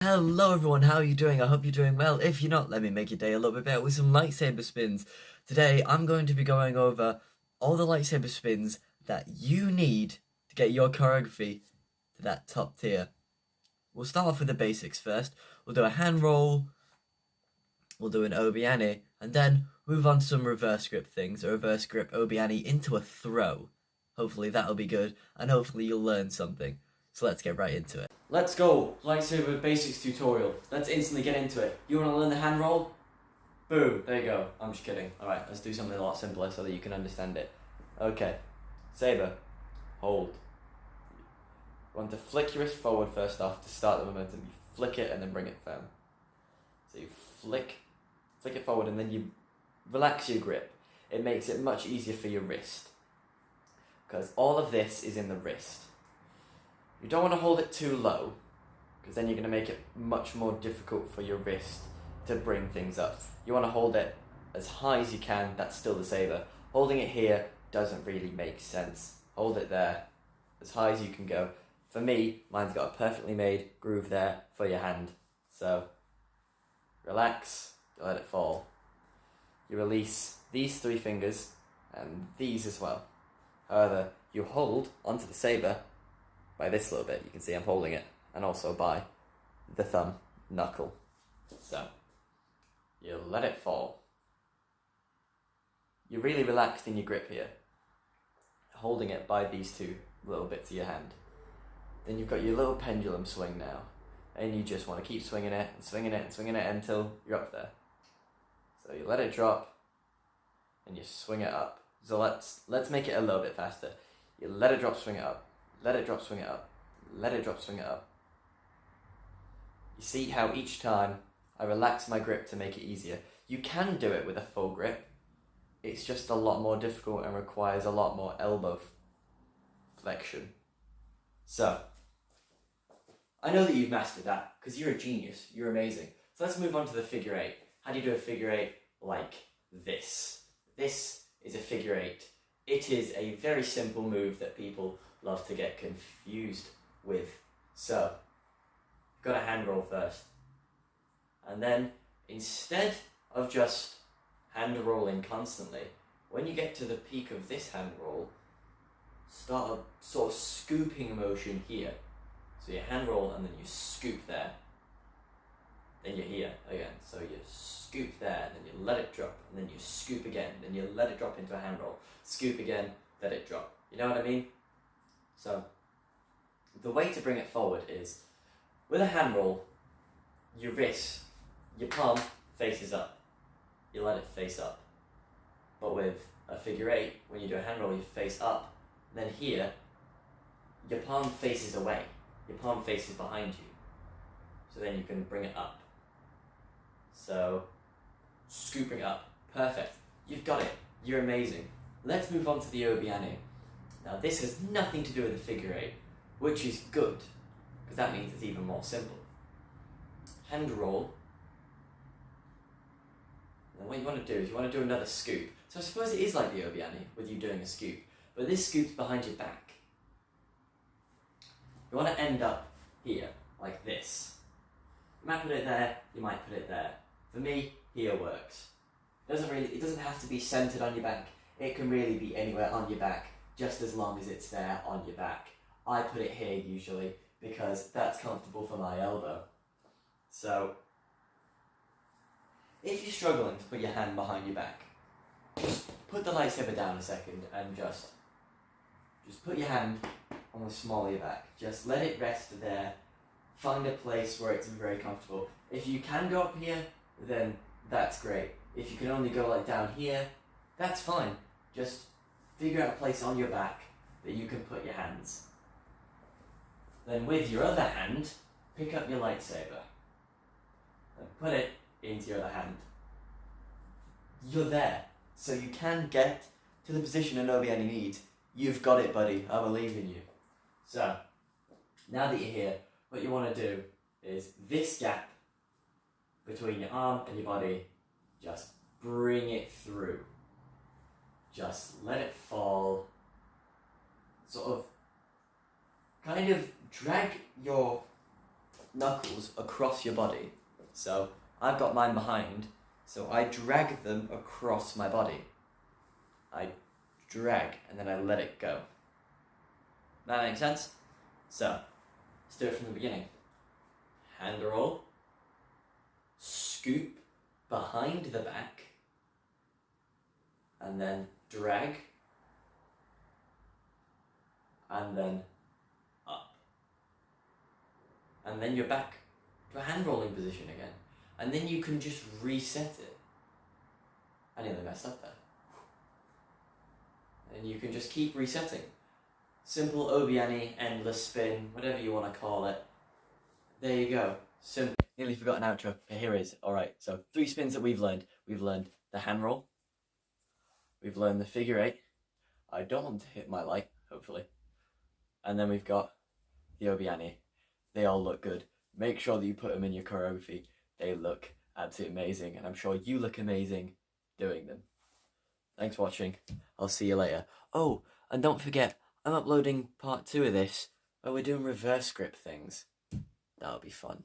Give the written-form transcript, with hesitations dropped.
Hello everyone, how are you doing? I hope you're doing well. If you're not, let me make your day a little bit better with some lightsaber spins. Today, I'm going to be going over all the lightsaber spins that you need to get your choreography to that top tier. We'll start off with the basics first. We'll do a hand roll, we'll do an Obi-ani, and then move on to some reverse grip things. A reverse grip Obi-ani into a throw. Hopefully that'll be good, and hopefully you'll learn something. So let's get right into it. Let's go! Lightsaber Basics tutorial. Let's instantly get into it. You want to learn the hand roll? Boom, there you go. I'm just kidding. Alright, let's do something a lot simpler so that you can understand it. Okay, saber, hold. You want to flick your wrist forward first off to start the momentum. You flick it and then bring it firm. So you flick it forward and then you relax your grip. It makes it much easier for your wrist, because all of this is in the wrist. You don't want to hold it too low, because then you're going to make it much more difficult for your wrist to bring things up. You want to hold it as high as you can. That's still the saber. Holding it here doesn't really make sense. Hold it there as high as you can go. For me, mine's got a perfectly made groove there for your hand. So relax, you let it fall. You release these three fingers and these as well. However, you hold onto the saber by this little bit. You can see I'm holding it, and also by the thumb knuckle. So you let it fall. You're really relaxed in your grip here, holding it by these two little bits of your hand. Then you've got your little pendulum swing now, and you just want to keep swinging it and swinging it and swinging it until you're up there. So you let it drop and you swing it up. So let's make it a little bit faster. You let it drop, swing it up. Let it drop, swing it up. Let it drop, swing it up. You see how each time I relax my grip to make it easier. You can do it with a full grip. It's just a lot more difficult and requires a lot more elbow flexion. So, I know that you've mastered that, because you're a genius. You're amazing. So let's move on to the figure eight. How do you do a figure eight like this? This is a figure eight. It is a very simple move that people love to get confused with. So, you've got a hand roll first. And then, instead of just hand rolling constantly, when you get to the peak of this hand roll, start a sort of scooping motion here. So you hand roll and then you scoop there. Then you're here again. So you scoop there, then you let it drop, and then you scoop again, then you let it drop into a hand roll. Scoop again, let it drop. You know what I mean? So, the way to bring it forward is, with a hand roll, your wrist, your palm faces up. You let it face up. But with a figure eight, when you do a hand roll, you face up. Then here, your palm faces away. Your palm faces behind you. So then you can bring it up. So, scooping up. Perfect. You've got it. You're amazing. Let's move on to the Obi-ani. Now this has nothing to do with the figure eight, which is good, because that means it's even more simple. Hand roll. And what you want to do is you want to do another scoop. So I suppose it is like the Obi-ani, with you doing a scoop, but this scoop's behind your back. You want to end up here, like this. You might put it there, you might put it there. For me, here works. It doesn't have to be centered on your back. It can really be anywhere on your back, just as long as it's there on your back. I put it here usually, because that's comfortable for my elbow. So, if you're struggling to put your hand behind your back, just put the lightsaber down a second and just put your hand on the small of your back. Just let it rest there. Find a place where it's very comfortable. If you can go up here, then that's great. If you can only go like down here, that's fine. Just figure out a place on your back that you can put your hands. Then with your other hand, pick up your lightsaber and put it into your other hand. You're there, so you can get to the position an Obi-ani needs. You've got it, buddy. I believe in you. So, now that you're here, what you want to do is this gap between your arm and your body, just bring it through. Just let it fall. Sort of kind of drag your knuckles across your body. So I've got mine behind, so I drag them across my body. I drag and then I let it go. That makes sense? So, let's do it from the beginning. Hand roll, scoop behind the back, and then drag, and then up. And then you're back to a hand rolling position again. And then you can just reset it. I nearly messed up there. And you can just keep resetting. Simple Obi-ani, endless spin, whatever you want to call it. There you go. Simple. Nearly forgot an outro, but here it is. Alright, so 3 spins that we've learned. We've learned the hand roll. We've learned the figure 8. I don't want to hit my light, hopefully. And then we've got the Obi-ani. They all look good. Make sure that you put them in your choreography. They look absolutely amazing, and I'm sure you look amazing doing them. Thanks for watching. I'll see you later. Oh, and don't forget, I'm uploading part 2 of this, where we're doing reverse grip things. That'll be fun.